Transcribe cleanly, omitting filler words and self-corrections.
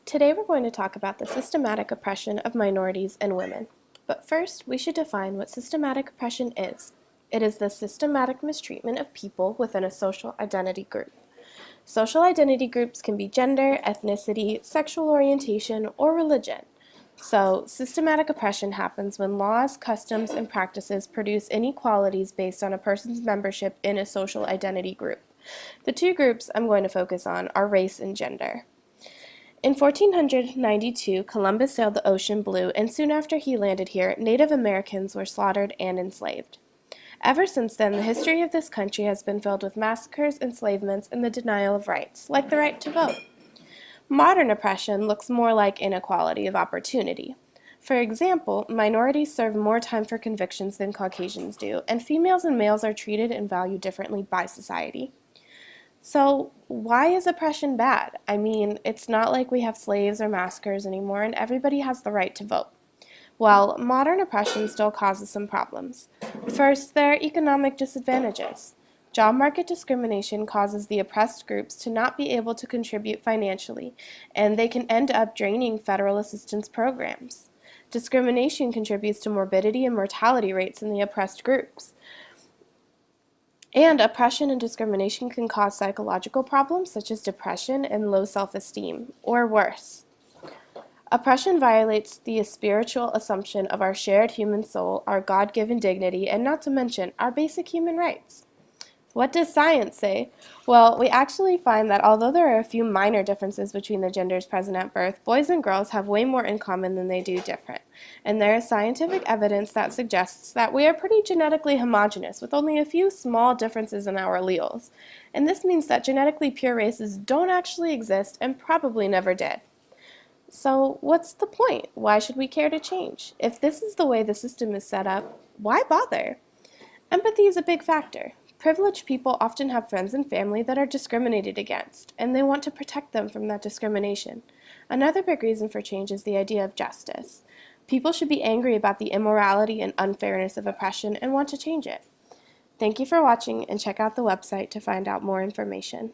Today we're going to talk about the systematic oppression of minorities and women. But first, we should define what systematic oppression is. It is the systematic mistreatment of people within a social identity group. Social identity groups can be gender, ethnicity, sexual orientation, or religion. So, systematic oppression happens when laws, customs, and practices produce inequalities based on a person's membership in a social identity group. The two groups I'm going to focus on are race and gender. In 1492, Columbus sailed the ocean blue, and soon after he landed here, Native Americans were slaughtered and enslaved. Ever since then, the history of this country has been filled with massacres, enslavements, and the denial of rights, like the right to vote. Modern oppression looks more like inequality of opportunity. For example, minorities serve more time for convictions than Caucasians do, and females and males are treated and valued differently by society. So, why is oppression bad? I mean, it's not like we have slaves or massacres anymore, and everybody has the right to vote. Well, modern oppression still causes some problems. First, there are economic disadvantages. Job market discrimination causes the oppressed groups to not be able to contribute financially, and they can end up draining federal assistance programs. Discrimination contributes to morbidity and mortality rates in the oppressed groups. And oppression and discrimination can cause psychological problems such as depression and low self-esteem, or worse. Oppression violates the spiritual assumption of our shared human soul, our God-given dignity, and not to mention our basic human rights. What does science say? Well, we actually find that although there are a few minor differences between the genders present at birth, boys and girls have way more in common than they do different. And there is scientific evidence that suggests that we are pretty genetically homogeneous with only a few small differences in our alleles. And this means that genetically pure races don't actually exist and probably never did. So what's the point? Why should we care to change? If this is the way the system is set up, why bother? Empathy is a big factor. Privileged people often have friends and family that are discriminated against, and they want to protect them from that discrimination. Another big reason for change is the idea of justice. People should be angry about the immorality and unfairness of oppression and want to change it. Thank you for watching, and check out the website to find out more information.